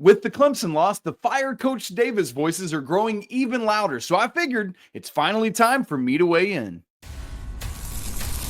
With the Clemson loss, the Fire Coach Davis voices are growing even louder, so I figured it's finally time for me to weigh in.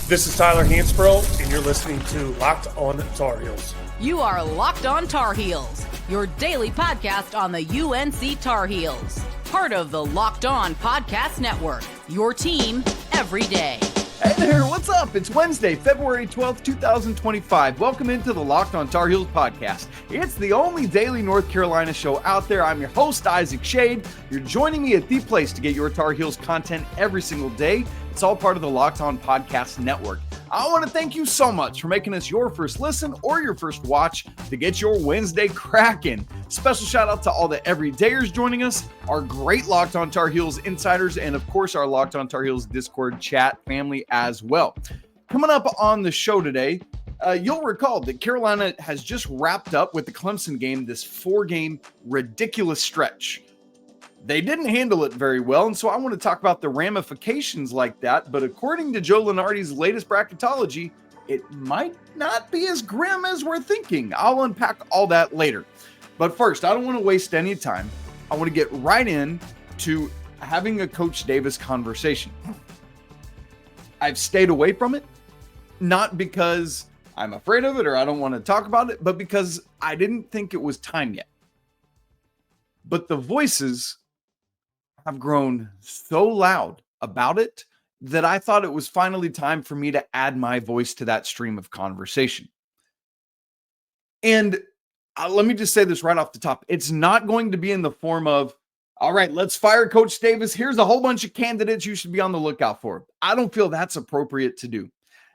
This is Tyler Hansbrough, and you're listening to Locked On Tar Heels. You are Locked On Tar Heels, your daily podcast on the UNC Tar Heels. Part of the Locked On Podcast Network, your team every day. Hey there, what's up? It's Wednesday, February 12th, 2025. Welcome into the Locked On Tar Heels podcast. It's the only daily North Carolina show out there. I'm your host, Isaac Schade. You're joining me at the place to get your Tar Heels content every single day. It's all part of the Locked On Podcast Network. I want to thank you so much for making us your first listen or your first watch to get your Wednesday cracking. Special shout out to all the everydayers joining us, our great Locked On Tar Heels insiders, and of course our Locked On Tar Heels Discord chat family as well. Coming up on the show today, you'll recall that Carolina has just wrapped up with the Clemson game, this 4-game ridiculous stretch. They didn't handle it very well, and so I want to talk about the ramifications like that. But according to Joe Lunardi's latest bracketology, it might not be as grim as we're thinking. I'll unpack all that later. But first, I don't want to waste any time. I want to get right in to having a Coach Davis conversation. I've stayed away from it, not because I'm afraid of it or I don't want to talk about it, but because I didn't think it was time yet. But the voices have grown so loud about it that I thought it was finally time for me to add my voice to that stream of conversation. And let me just say this right off the top. It's not going to be in the form of, all right, let's fire Coach Davis. Here's a whole bunch of candidates you should be on the lookout for. I don't feel that's appropriate to do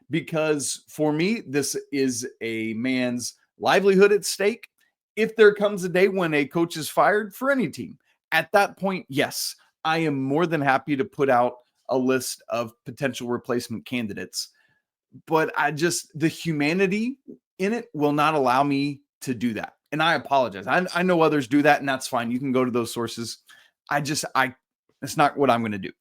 because for me, this is a man's livelihood at stake. If there comes a day when a coach is fired for any team, at that point, yes, I am more than happy to put out a list of potential replacement candidates. But the humanity in it will not allow me to do that. And I apologize. I know others do that, and that's fine. You can go to those sources. It's not what I'm going to do.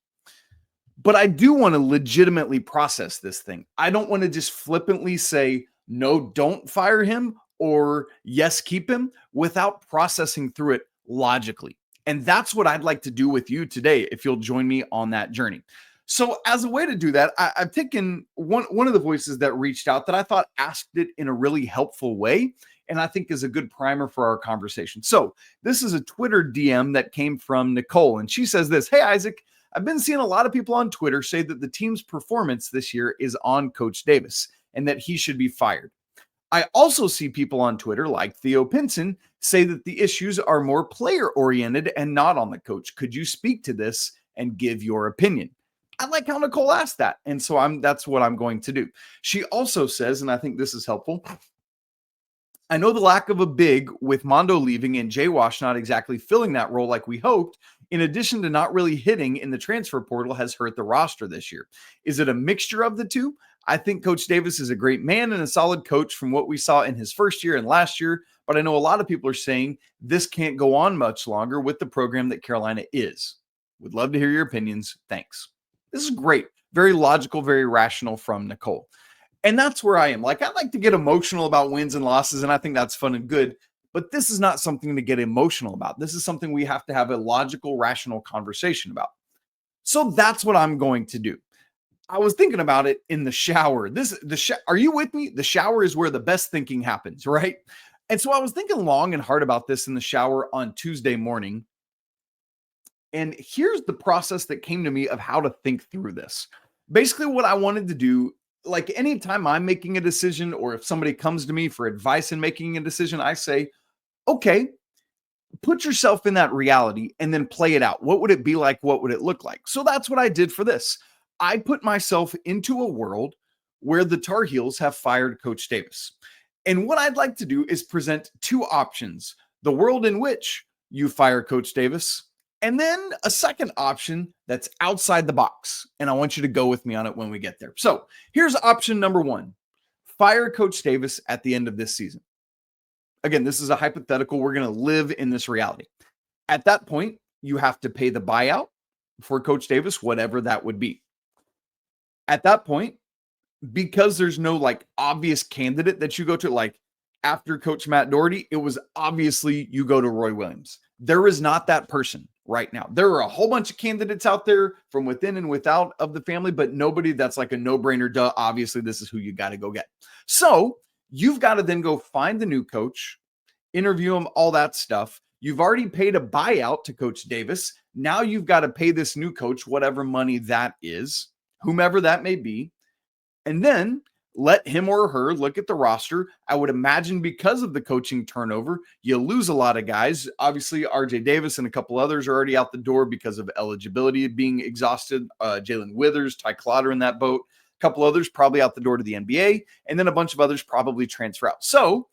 But I do want to legitimately process this thing. I don't want to just flippantly say, no, don't fire him, or yes, keep him, without processing through it logically. And that's what I'd like to do with you today, if you'll join me on that journey. So as a way to do that, I've taken one of the voices that reached out that I thought asked it in a really helpful way, and I think is a good primer for our conversation. So this is a Twitter DM that came from Nicole, and she says this: Hey, Isaac, I've been seeing a lot of people on Twitter say that the team's performance this year is on Coach Davis and that he should be fired. I also see people on Twitter like Theo Pinson say that the issues are more player-oriented and not on the coach. Could you speak to this and give your opinion? I like how Nicole asked that, and so that's what I'm going to do. She also says, and I think this is helpful, I know the lack of a big with Mondo leaving and Jay Wash not exactly filling that role like we hoped, in addition to not really hitting in the transfer portal, has hurt the roster this year. Is it a mixture of the two? I think Coach Davis is a great man and a solid coach from what we saw in his first year and last year, but I know a lot of people are saying this can't go on much longer with the program that Carolina is. Would love to hear your opinions. Thanks. This is great. Very logical, very rational from Nicole. And that's where I am. I like to get emotional about wins and losses, and I think that's fun and good, but this is not something to get emotional about. This is something we have to have a logical, rational conversation about. So that's what I'm going to do. I was thinking about it in the shower. Are you with me? The shower is where the best thinking happens, right? And so I was thinking long and hard about this in the shower on Tuesday morning. And here's the process that came to me of how to think through this. Basically, what I wanted to do, like anytime I'm making a decision, or if somebody comes to me for advice in making a decision, I say, okay, put yourself in that reality and then play it out. What would it be like? What would it look like? So that's what I did for this. I put myself into a world where the Tar Heels have fired Coach Davis. And what I'd like to do is present two options: the world in which you fire Coach Davis, and then a second option that's outside the box. And I want you to go with me on it when we get there. So here's option number one: fire Coach Davis at the end of this season. Again, this is a hypothetical. We're going to live in this reality. At that point, you have to pay the buyout for Coach Davis, whatever that would be. At that point, because there's no obvious candidate that you go to, after Coach Matt Doherty, it was obviously you go to Roy Williams. There is not that person right now. There are a whole bunch of candidates out there from within and without of the family, but nobody that's like a no-brainer. Duh, obviously this is who you got to go get. So you've got to then go find the new coach, interview him, all that stuff. You've already paid a buyout to Coach Davis. Now you've got to pay this new coach whatever money that is, whomever that may be, and then let him or her look at the roster. I would imagine because of the coaching turnover, you lose a lot of guys. Obviously, RJ Davis and a couple others are already out the door because of eligibility being exhausted. Jalen Withers, Ty Clotter in that boat. A couple others probably out the door to the NBA, and then a bunch of others probably transfer out. So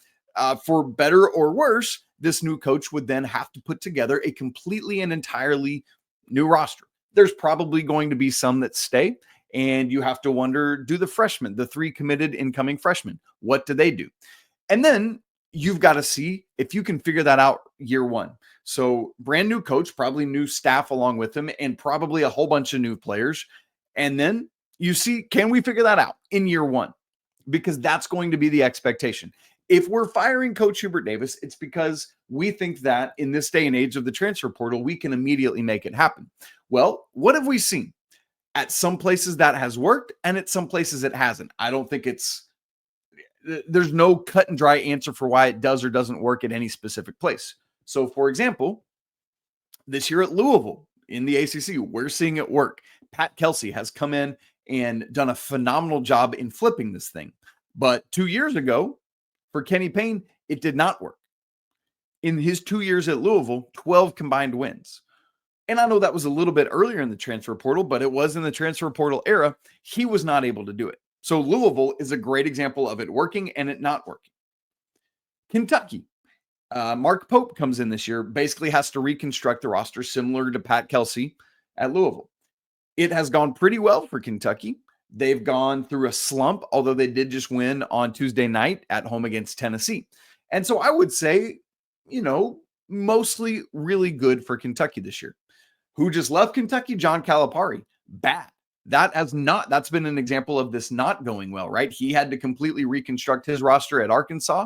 for better or worse, this new coach would then have to put together a completely and entirely new roster. There's probably going to be some that stay. And you have to wonder, do the freshmen, the 3 committed incoming freshmen, what do they do? And then you've got to see if you can figure that out year one. So brand new coach, probably new staff along with him, and probably a whole bunch of new players. And then you see, can we figure that out in year one? Because that's going to be the expectation. If we're firing Coach Hubert Davis, it's because we think that in this day and age of the transfer portal, we can immediately make it happen. Well, what have we seen? At some places that has worked, and at some places it hasn't. I don't think there's no cut and dry answer for why it does or doesn't work at any specific place. So, for example, this year at Louisville in the ACC, we're seeing it work. Pat Kelsey has come in and done a phenomenal job in flipping this thing. But 2 years ago, for Kenny Payne, it did not work. In his 2 years at Louisville, 12 combined wins. And I know that was a little bit earlier in the transfer portal, but it was in the transfer portal era. He was not able to do it. So Louisville is a great example of it working and it not working. Kentucky, Mark Pope comes in this year, basically has to reconstruct the roster similar to Pat Kelsey at Louisville. It has gone pretty well for Kentucky. They've gone through a slump, although they did just win on Tuesday night at home against Tennessee. And so I would say, mostly really good for Kentucky this year. Who just left Kentucky? John Calipari. Bad. That's been an example of this not going well, right? He had to completely reconstruct his roster at Arkansas.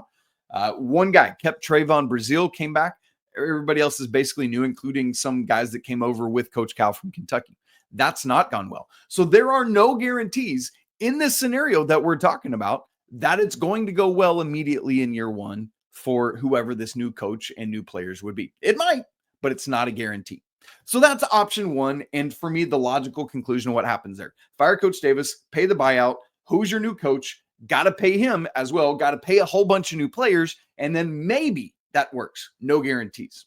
One guy kept Trayvon Brazile, came back. Everybody else is basically new, including some guys that came over with Coach Cal from Kentucky. That's not gone well. So there are no guarantees in this scenario that we're talking about that it's going to go well immediately in year one for whoever this new coach and new players would be. It might, but it's not a guarantee. So that's option one. And for me, the logical conclusion of what happens there. Fire Coach Davis, pay the buyout. Who's your new coach? Got to pay him as well. Got to pay a whole bunch of new players. And then maybe that works. No guarantees.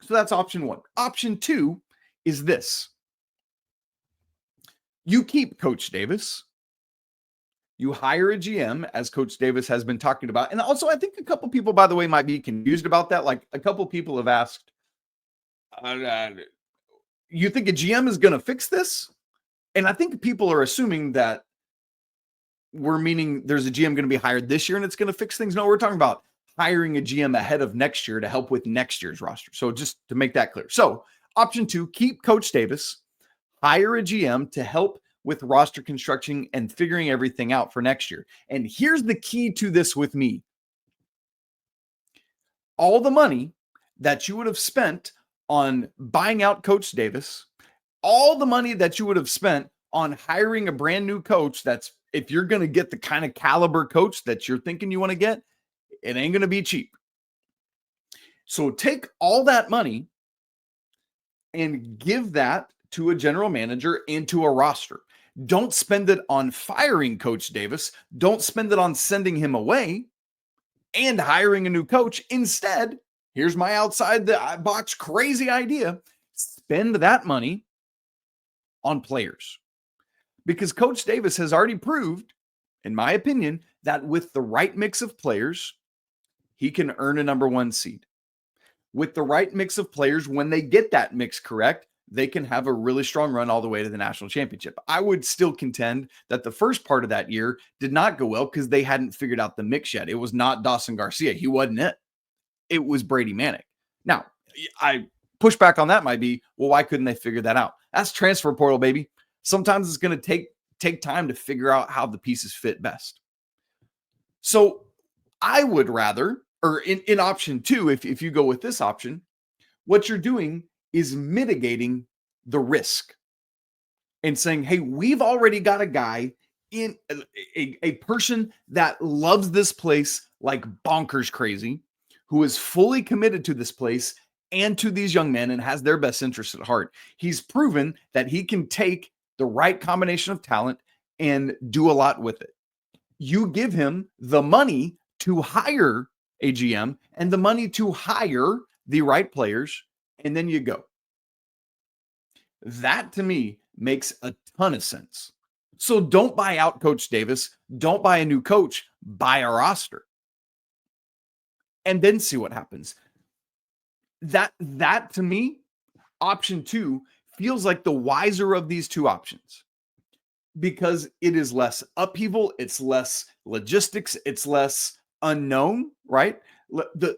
So that's option one. Option two is this. You keep Coach Davis. You hire a GM, as Coach Davis has been talking about. And also, I think a couple people, by the way, might be confused about that. Like a couple people have asked, you think a GM is going to fix this? And I think people are assuming that we're meaning there's a GM going to be hired this year and it's going to fix things. No, we're talking about hiring a GM ahead of next year to help with next year's roster. So just to make that clear. So option two, keep Coach Davis, hire a GM to help with roster construction and figuring everything out for next year. And here's the key to this with me. All the money that you would have spent on buying out Coach Davis, all the money that you would have spent on hiring a brand new coach, that's if you're going to get the kind of caliber coach that you're thinking you want to get, it ain't going to be cheap. So take all that money and give that to a general manager and to a roster. Don't spend it on firing Coach Davis. Don't spend it on sending him away and hiring a new coach. Instead, here's my outside the box crazy idea. Spend that money on players. Because Coach Davis has already proved, in my opinion, that with the right mix of players, he can earn a number one seed. With the right mix of players, when they get that mix correct, they can have a really strong run all the way to the national championship. I would still contend that the first part of that year did not go well because they hadn't figured out the mix yet. It was not Dawson Garcia. He wasn't it. It was Brady Manick. Now, I push back on that might be, well, why couldn't they figure that out? That's transfer portal, baby. Sometimes it's going to take time to figure out how the pieces fit best. So I would rather, or in option 2, if you go with this option, what you're doing is mitigating the risk and saying, hey, we've already got a guy in a person that loves this place like bonkers crazy, who is fully committed to this place and to these young men and has their best interests at heart. He's proven that he can take the right combination of talent and do a lot with it. You give him the money to hire a GM and the money to hire the right players, and then you go. That to me makes a ton of sense. So don't buy out Coach Davis. Don't buy a new coach. Buy a roster. And then see what happens. That to me, option 2 feels like the wiser of these two options, because it is less upheaval, it's less logistics, it's less unknown, right? The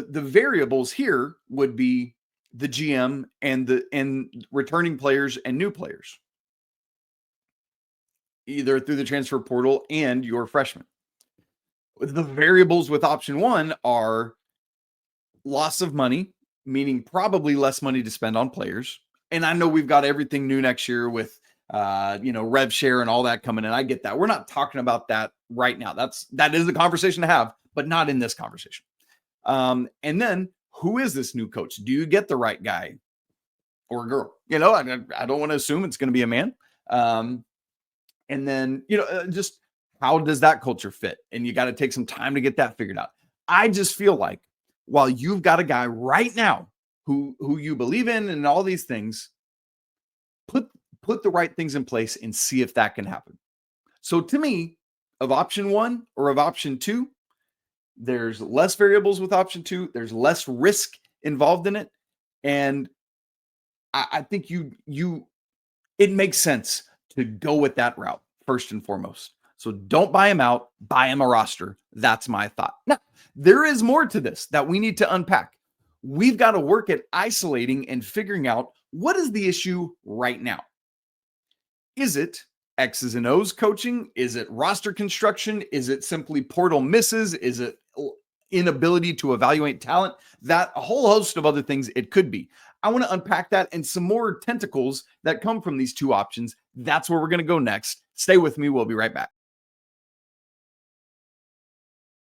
variables here would be the GM and returning players and new players, either through the transfer portal and your freshmen. The variables with option 1 are loss of money, meaning probably less money to spend on players. And I know we've got everything new next year with rev share and all that coming in. I get that. We're not talking about that right now. That is a conversation to have, but not in this conversation. And then who is this new coach? Do you get the right guy or girl? I don't want to assume it's going to be a man. And then, just how does that culture fit? And you got to take some time to get that figured out. I just feel like while you've got a guy right now who you believe in and all these things, put the right things in place and see if that can happen. So to me, of option 1 or of option 2, there's less variables with option 2. There's less risk involved in it. And I think it makes sense to go with that route first and foremost. So don't buy him out, buy him a roster. That's my thought. Now, there is more to this that we need to unpack. We've got to work at isolating and figuring out what is the issue right now. Is it X's and O's coaching? Is it roster construction? Is it simply portal misses? Is it inability to evaluate talent? That a whole host of other things it could be. I want to unpack that and some more tentacles that come from these two options. That's where we're going to go next. Stay with me. We'll be right back.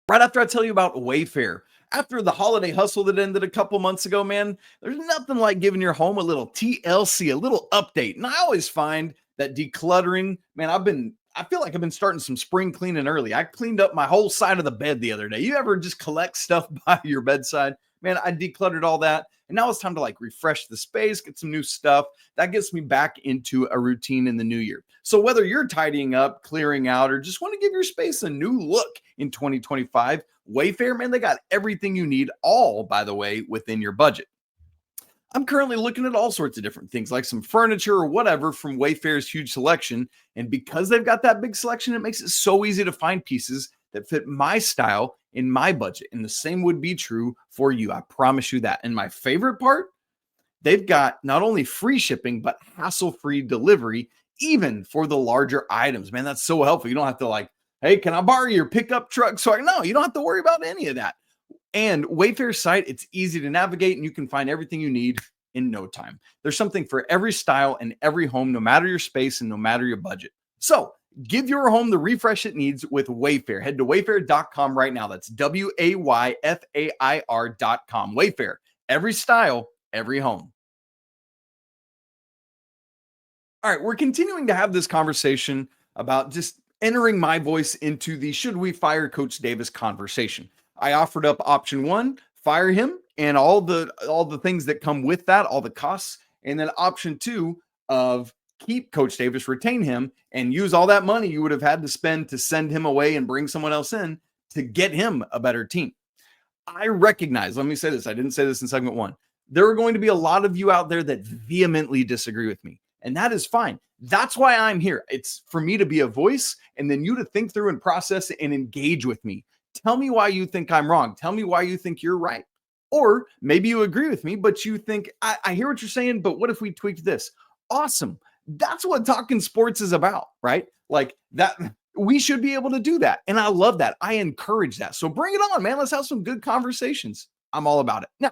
Right after I tell you about Wayfair. After the holiday hustle that ended a couple months ago, man, there's nothing like giving your home a little TLC, a little update. And I always find that decluttering, man, I feel like I've been starting some spring cleaning early. I cleaned up my whole side of the bed the other day. You ever just collect stuff by your bedside? Man, I decluttered all that. And now it's time to refresh the space, get some new stuff. That gets me back into a routine in the new year. So whether you're tidying up, clearing out, or just want to give your space a new look in 2025, Wayfair, man, they got everything you need, all, by the way, within your budget. I'm currently looking at all sorts of different things, like some furniture or whatever from Wayfair's huge selection. And because they've got that big selection, it makes it so easy to find pieces that fit my style in my budget. And the same would be true for you. I promise you that. And my favorite part, they've got not only free shipping, but hassle-free delivery, even for the larger items. Man, that's so helpful. You don't have to hey, can I borrow your pickup truck? No, you don't have to worry about any of that. And Wayfair's site, it's easy to navigate and you can find everything you need in no time. There's something for every style and every home, no matter your space and no matter your budget. So give your home the refresh it needs with Wayfair. Head to wayfair.com right now. That's WAYFAIR.com. Wayfair, every style, every home. All right, we're continuing to have this conversation about just entering my voice into the should we fire Coach Davis conversation. I offered up option 1, fire him, and all the things that come with that, all the costs, and then option 2 of keep Coach Davis, retain him, and use all that money you would have had to spend to send him away and bring someone else in to get him a better team. I recognize, let me say this, I didn't say this in segment 1. There are going to be a lot of you out there that vehemently disagree with me, and that is fine. That's why I'm here. It's for me to be a voice and then you to think through and process and engage with me. Tell me why you think I'm wrong. Tell me why you think you're right. Or maybe you agree with me, but you think, I hear what you're saying, but what if we tweaked this? Awesome. That's what talking sports is about, right? Like We should be able to do that. And I love that. I encourage that. So bring it on, man. Let's have some good conversations. I'm all about it. Now,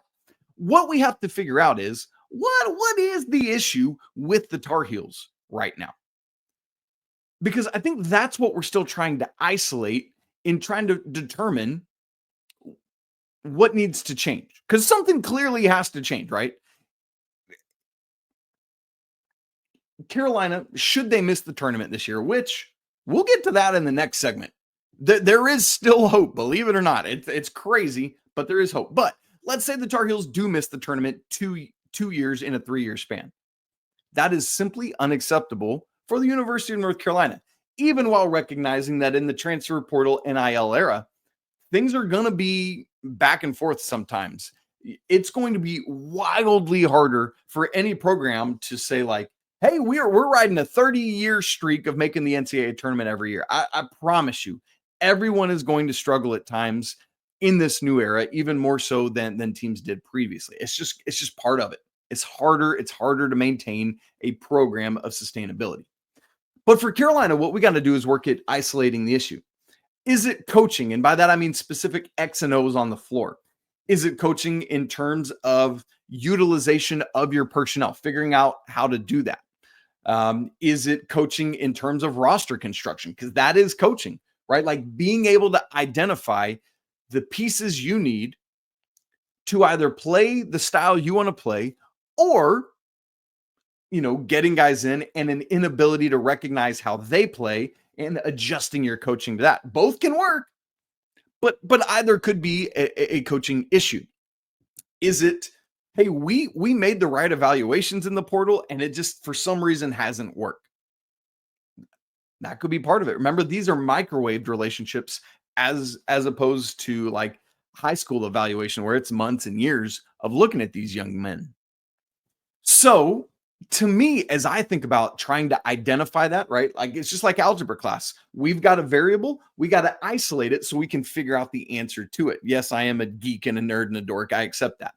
what we have to figure out is what is the issue with the Tar Heels right now? Because I think that's what we're still trying to isolate in trying to determine what needs to change. Because something clearly has to change, right? Carolina, should they miss the tournament this year, which we'll get to that in the next segment. There is still hope, believe it or not. It's crazy, but there is hope. But let's say the Tar Heels do miss the tournament two years in a 3-year span. That is simply unacceptable for the University of North Carolina, even while recognizing that in the transfer portal NIL era, things are going to be back and forth sometimes. It's going to be wildly harder for any program to say like, hey, we're riding a 30-year streak of making the NCAA tournament every year. I promise you, everyone is going to struggle at times in this new era, even more so than teams did previously. It's just part of it. It's harder to maintain a program of sustainability. But for Carolina, what we got to do is work at isolating the issue. Is it coaching? And by that, I mean specific X and O's on the floor. Is it coaching in terms of utilization of your personnel, figuring out how to do that? Is it coaching in terms of roster construction? Because that is coaching, right? Like being able to identify the pieces you need to either play the style you want to play or, getting guys in and an inability to recognize how they play and adjusting your coaching to that. Both can work, but either could be a coaching issue. Is it, hey, we made the right evaluations in the portal and it just for some reason hasn't worked? That could be part of it. Remember, these are microwaved relationships as opposed to like high school evaluation where it's months and years of looking at these young men. So to me, as I think about trying to identify that, right? Like it's just like algebra class. We've got a variable. We got to isolate it so we can figure out the answer to it. Yes, I am a geek and a nerd and a dork. I accept that.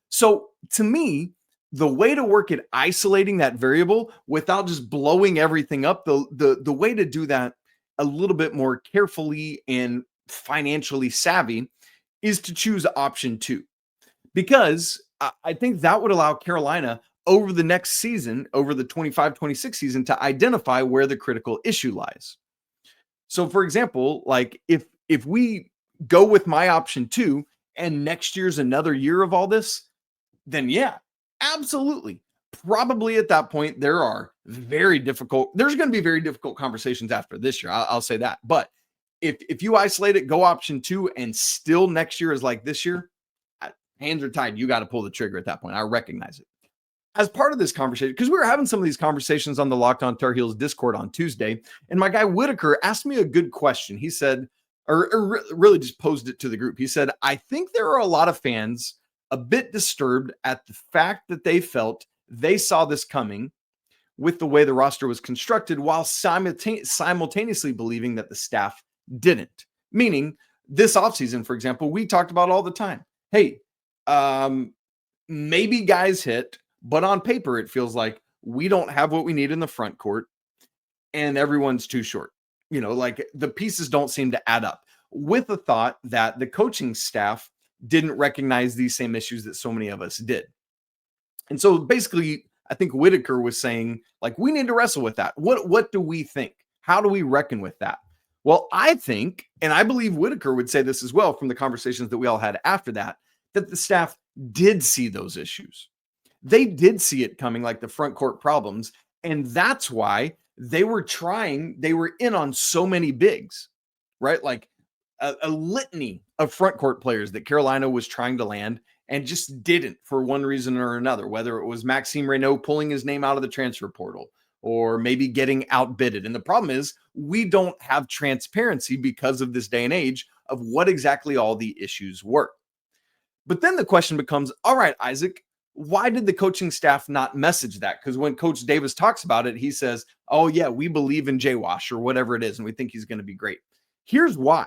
So to me, the way to work at isolating that variable without just blowing everything up, the way to do that a little bit more carefully and financially savvy is to choose option 2. Because I think that would allow Carolina over the next season, over the 25-26 season, to identify where the critical issue lies. So for example, like if we go with my option 2 and next year's another year of all this, then yeah, absolutely. Probably at that point, there's going to be very difficult conversations after this year. I'll say that. But if you isolate it, go option 2 and still next year is like this year, hands are tied. You got to pull the trigger at that point. I recognize it. As part of this conversation, because we were having some of these conversations on the Locked On Tar Heels Discord on Tuesday, and my guy Whitaker asked me a good question. He said, or really just posed it to the group. He said, I think there are a lot of fans a bit disturbed at the fact that they felt they saw this coming with the way the roster was constructed while simultaneously believing that the staff didn't. Meaning this offseason, for example, we talked about all the time. Hey, maybe guys hit, but on paper, it feels like we don't have what we need in the front court and everyone's too short. Like the pieces don't seem to add up, with the thought that the coaching staff didn't recognize these same issues that so many of us did. And so basically, I think Whitaker was saying, like, we need to wrestle with that. What do we think? How do we reckon with that? Well, I think, and I believe Whitaker would say this as well from the conversations that we all had after that the staff did see those issues. They did see it coming, like the front court problems. And that's why they were in on so many bigs, right? Like a litany of front court players that Carolina was trying to land and just didn't for one reason or another, whether it was Maxime Reynaud pulling his name out of the transfer portal or maybe getting outbidded. And the problem is we don't have transparency because of this day and age of what exactly all the issues were. But then the question becomes, all right, Isaac, why did the coaching staff not message that? Because when Coach Davis talks about it, he says, oh yeah, we believe in Jae'lyn or whatever it is, and we think he's going to be great. Here's why.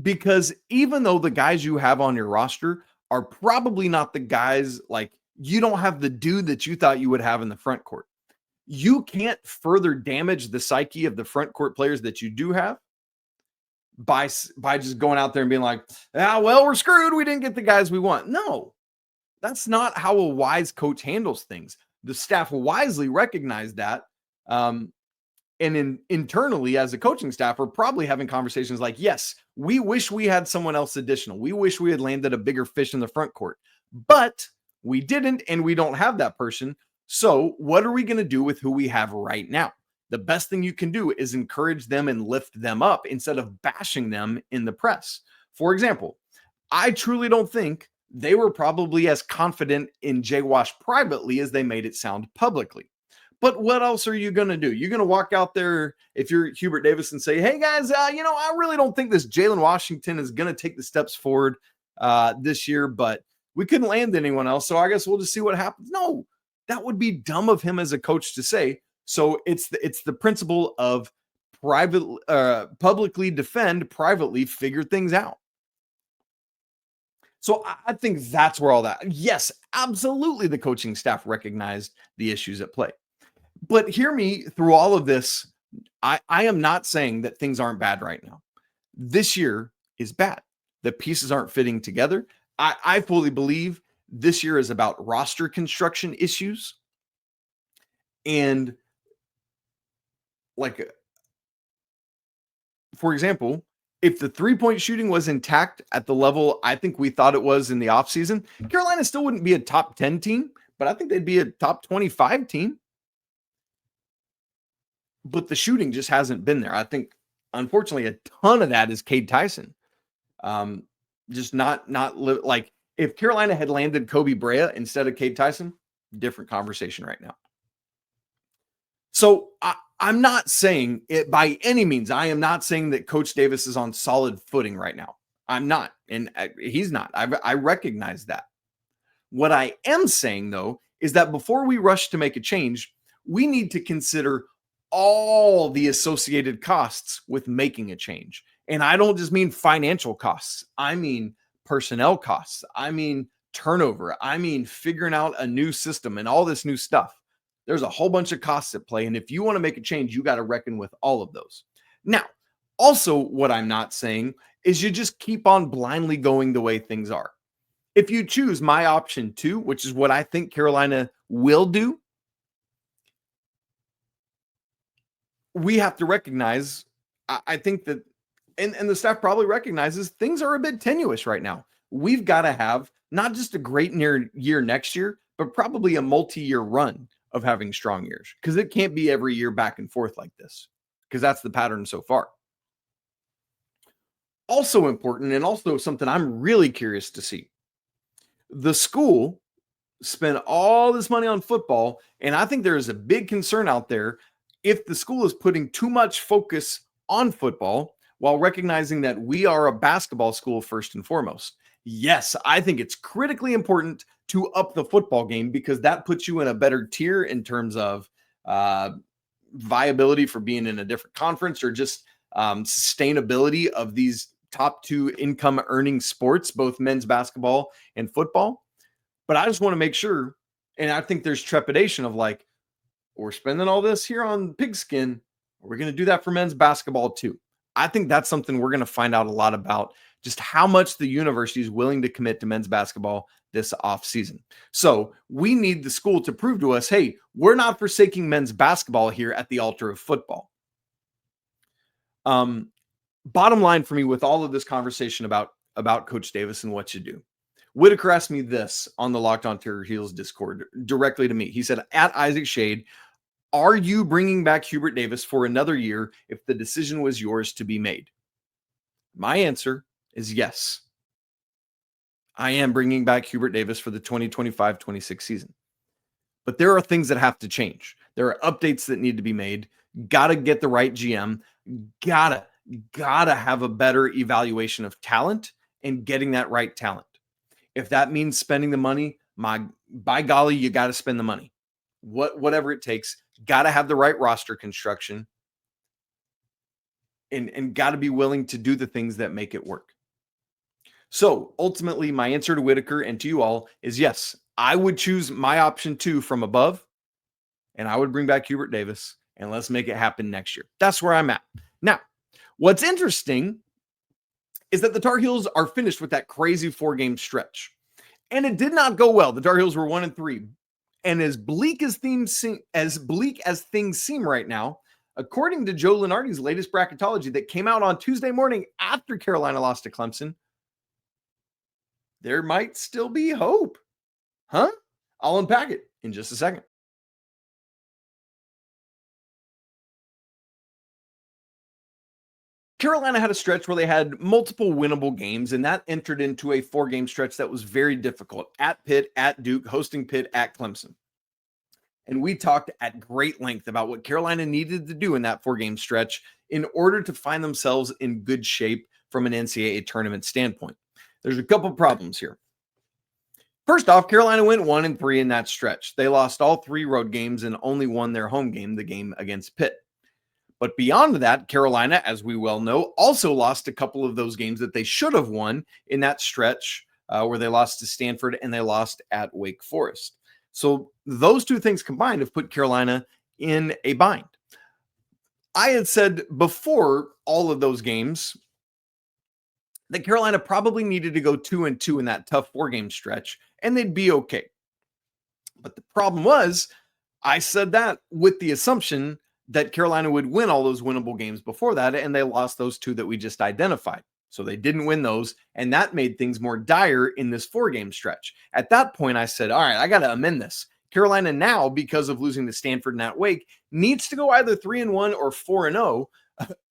Because even though the guys you have on your roster are probably not the guys, like you don't have the dude that you thought you would have in the front court. You can't further damage the psyche of the front court players that you do have by just going out there and being like, well, we're screwed. We didn't get the guys we want. No, that's not how a wise coach handles things. The staff wisely recognized that. And internally, as a coaching staff, we're probably having conversations like, yes, we wish we had someone else additional. We wish we had landed a bigger fish in the front court, but we didn't, and we don't have that person. So what are we going to do with who we have right now? The best thing you can do is encourage them and lift them up instead of bashing them in the press. For example, I truly don't think they were probably as confident in Jay Wash privately as they made it sound publicly. But what else are you going to do? You're going to walk out there if you're Hubert Davis and say, hey guys, I really don't think this Jalen Washington is going to take the steps forward this year, but we couldn't land anyone else. So I guess we'll just see what happens. No, that would be dumb of him as a coach to say. So it's the principle of publicly defend, privately figure things out. So I think that's where all that, yes, absolutely. The coaching staff recognized the issues at play. But hear me through all of this. I am not saying that things aren't bad right now. This year is bad. The pieces aren't fitting together. I fully believe this year is about roster construction issues. And like, for example, if the three-point shooting was intact at the level I think we thought it was in the offseason, Carolina still wouldn't be a top 10 team, but I think they'd be a top 25 team. But the shooting just hasn't been there. I think, unfortunately, a ton of that is Cade Tyson. Just not like if Carolina had landed Kobe Brea instead of Cade Tyson, different conversation right now. So I'm not saying it by any means. I am not saying that Coach Davis is on solid footing right now. I'm not, and he's not. I recognize that. What I am saying, though, is that before we rush to make a change, we need to consider all the associated costs with making a change. And I don't just mean financial costs. I mean personnel costs. I mean turnover. I mean figuring out a new system and all this new stuff. There's a whole bunch of costs at play. And if you want to make a change, you got to reckon with all of those. Now, also what I'm not saying is you just keep on blindly going the way things are. If you choose my option 2, which is what I think Carolina will do, we have to recognize, I think that, and the staff probably recognizes things are a bit tenuous right now. We've got to have not just a great year next year, but probably a multi-year run of having strong years, because it can't be every year back and forth like this, because that's the pattern so far. Also important, and also something I'm really curious to see, the school spent all this money on football, and I think there is a big concern out there if the school is putting too much focus on football while recognizing that we are a basketball school first and foremost. Yes, I think it's critically important to up the football game, because that puts you in a better tier in terms of viability for being in a different conference, or just sustainability of these top 2 income earning sports, both men's basketball and football. But I just want to make sure, and I think there's trepidation of like, we're spending all this here on pigskin, we're going to do that for men's basketball too. I think that's something we're going to find out a lot about, just how much the university is willing to commit to men's basketball this offseason. So we need the school to prove to us, hey, we're not forsaking men's basketball here at the altar of football. Bottom line for me with all of this conversation about Coach Davis and what you do, Whitaker asked me this on the Locked On Tar Heels Discord directly to me. He said, at Isaac Schade, are you bringing back Hubert Davis for another year if the decision was yours to be made? My answer is yes. I am bringing back Hubert Davis for the 2025-26 season. But there are things that have to change. There are updates that need to be made. Got to get the right GM. Gotta have a better evaluation of talent and getting that right talent. If that means spending the money, by golly, you got to spend the money. Whatever it takes, got to have the right roster construction, and got to be willing to do the things that make it work. So ultimately, my answer to Whitaker and to you all is yes, I would choose my option 2 from above, and I would bring back Hubert Davis, and let's make it happen next year. That's where I'm at. Now, what's interesting is that the Tar Heels are finished with that crazy 4-game stretch. And it did not go well. The Tar Heels were 1-3. And as bleak as things seem right now, according to Joe Lunardi's latest bracketology that came out on Tuesday morning after Carolina lost to Clemson, there might still be hope. Huh? I'll unpack it in just a second. Carolina had a stretch where they had multiple winnable games, and that entered into a 4-game stretch that was very difficult at Pitt, at Duke, hosting Pitt, at Clemson. And we talked at great length about what Carolina needed to do in that 4-game stretch in order to find themselves in good shape from an NCAA tournament standpoint. There's a couple problems here. First off, Carolina went 1-3 in that stretch. They lost all 3 road games and only won their home game, the game against Pitt. But beyond that, Carolina, as we well know, also lost a couple of those games that they should have won in that stretch where they lost to Stanford and they lost at Wake Forest. So those 2 things combined have put Carolina in a bind. I had said before all of those games that Carolina probably needed to go 2-2 in that tough 4-game stretch, and they'd be okay. But the problem was, I said that with the assumption that Carolina would win all those winnable games before that, and they lost those 2 that we just identified. So they didn't win those, and that made things more dire in this 4-game stretch. At that point, I said, all right, I got to amend this. Carolina now, because of losing to Stanford and at Wake, needs to go either 3-1 or 4-0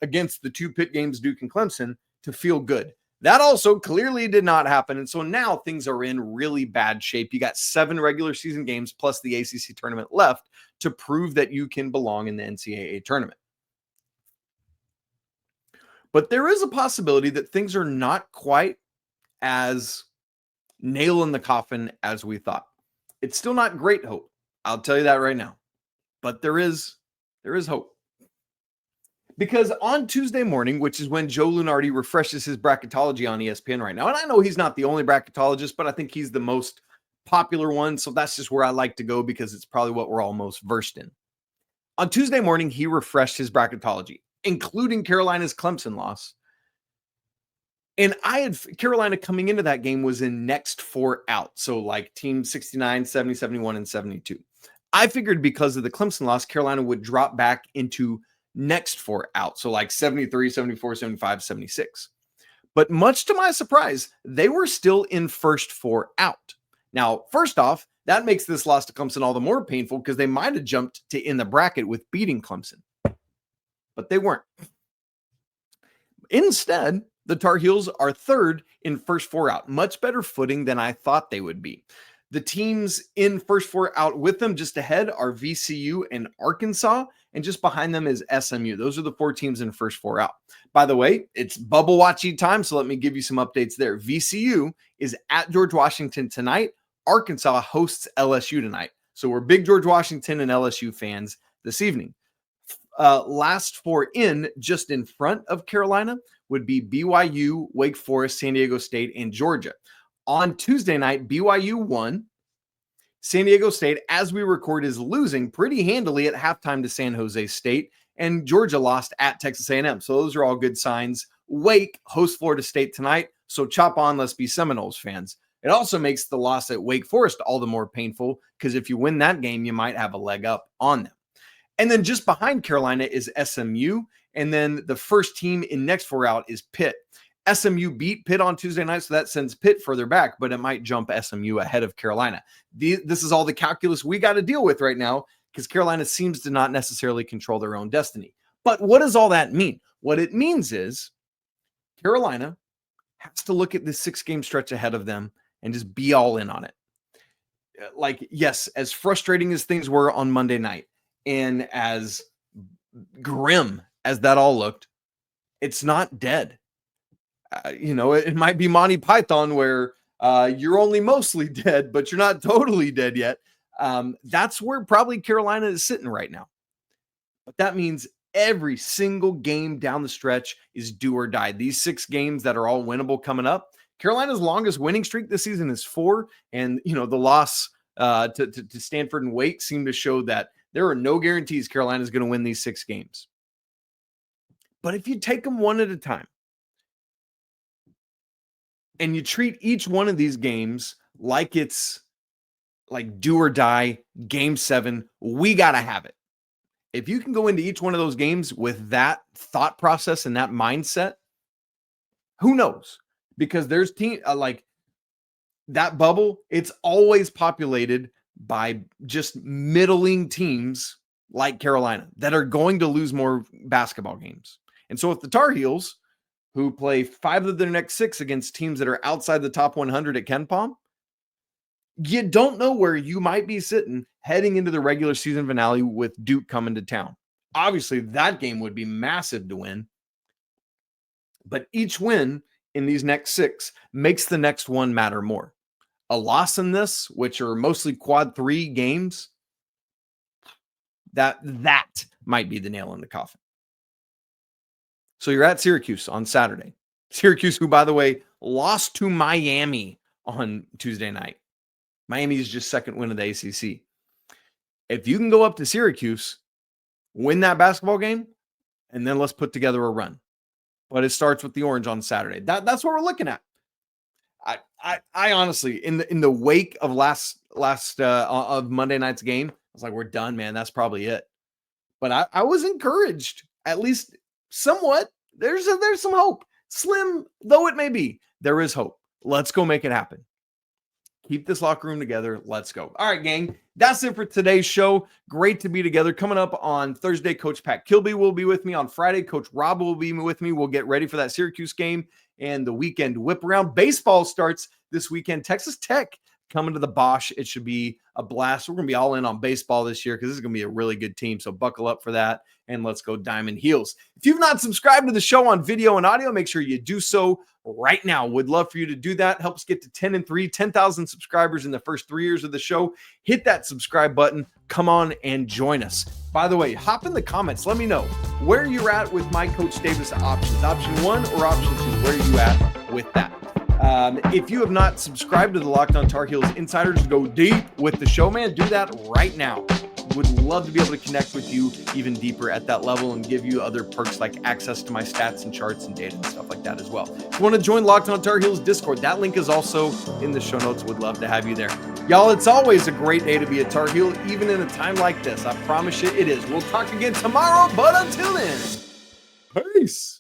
against the 2 Pitt games, Duke and Clemson, to feel good. That also clearly did not happen, and so now things are in really bad shape. You got 7 regular season games plus the ACC tournament left to prove that you can belong in the NCAA tournament. But there is a possibility that things are not quite as nail in the coffin as we thought. It's still not great hope. I'll tell you that right now. But there is hope. Because on Tuesday morning, which is when Joe Lunardi refreshes his bracketology on ESPN right now, and I know he's not the only bracketologist, but I think he's the most popular one, so that's just where I like to go because it's probably what we're all most versed in. On Tuesday morning, he refreshed his bracketology, including Carolina's Clemson loss. And I had Carolina coming into that game was in next 4 out, so like team 69, 70, 71, and 72. I figured because of the Clemson loss, Carolina would drop back into next 4 out, so like 73, 74, 75, 76. But much to my surprise, they were still in first 4 out. Now, first off, that makes this loss to Clemson all the more painful because they might have jumped to in the bracket with beating Clemson. But they weren't. Instead, the Tar Heels are 3rd in first 4 out. Much better footing than I thought they would be. The teams in first 4 out with them just ahead are VCU and Arkansas, and just behind them is SMU. Those are the 4 teams in first 4 out. By the way, it's bubble watching time, so let me give you some updates there. VCU is at George Washington tonight. Arkansas hosts LSU tonight. So we're big George Washington and LSU fans this evening. Last 4 in, just in front of Carolina, would be BYU, Wake Forest, San Diego State, and Georgia. On Tuesday night, BYU won. San Diego State, as we record, is losing pretty handily at halftime to San Jose State, and Georgia lost at Texas A&M. So those are all good signs. Wake hosts Florida State tonight, so chop on, let's be Seminoles fans. It also makes the loss at Wake Forest all the more painful because if you win that game, you might have a leg up on them. And then just behind Carolina is SMU, and then the first team in next 4 out is Pitt. SMU beat Pitt on Tuesday night, so that sends Pitt further back, but it might jump SMU ahead of Carolina. This is all the calculus we got to deal with right now because Carolina seems to not necessarily control their own destiny. But what does all that mean? What it means is Carolina has to look at this 6-game stretch ahead of them and just be all in on it. Like, yes, as frustrating as things were on Monday night and as grim as that all looked, it's not dead. It might be Monty Python where you're only mostly dead, but you're not totally dead yet. That's where probably Carolina is sitting right now. But that means every single game down the stretch is do or die. These 6 games that are all winnable coming up, Carolina's longest winning streak this season is 4. And, the loss to Stanford and Wake seemed to show that There are no guarantees Carolina's going to win these 6 games. But if you take them one at a time and you treat each one of these games like it's like do or die, game 7, we got to have it. If you can go into each one of those games with that thought process and that mindset, who knows? Because there's like that bubble, it's always populated by just middling teams like Carolina that are going to lose more basketball games. And so if the Tar Heels, who play 5 of their next 6 against teams that are outside the top 100 at KenPom, you don't know where you might be sitting heading into the regular season finale with Duke coming to town. Obviously, that game would be massive to win. But each win in these next 6 makes the next one matter more. A loss in this, which are mostly quad 3 games, that might be the nail in the coffin. So you're at Syracuse on Saturday. Syracuse, who, by the way, lost to Miami on Tuesday night. Miami is just second win of the ACC. If you can go up to Syracuse, win that basketball game, and then let's put together a run. But it starts with the orange on Saturday. That's what we're looking at. I honestly, in the wake of last of Monday night's game, I was like, we're done, man. That's probably it. But I was encouraged, at least somewhat. There's some hope. Slim though it may be, there is hope. Let's go make it happen. Keep this locker room together. Let's go. All right, gang. That's it for today's show. Great to be together. Coming up on Thursday, Coach Pat Kilby will be with me. On Friday, Coach Rob will be with me. We'll get ready for that Syracuse game and the weekend whip around. Baseball starts this weekend. Texas Tech coming to the Bosch. It should be a blast. We're going to be all in on baseball this year because this is going to be a really good team. So buckle up for that, and let's go Diamond Heels. If you've not subscribed to the show on video and audio, make sure you do so right now. Would love for you to do that. Help us get to 10 and 3, 10,000 subscribers in the first 3 years of the show. Hit that subscribe button. Come on and join us. By the way, hop in the comments. Let me know where you're at with my Coach Davis options. Option 1 or option 2. Where are you at with that? If you have not subscribed to the Locked On Tar Heels Insiders, go deep with the show, man. Do that right now. Would love to be able to connect with you even deeper at that level and give you other perks like access to my stats and charts and data and stuff like that as well. If you want to join Locked On Tar Heels Discord, that link is also in the show notes. Would love to have you there. Y'all, it's always a great day to be a Tar Heel, even in a time like this. I promise you it is. We'll talk again tomorrow, but until then, peace.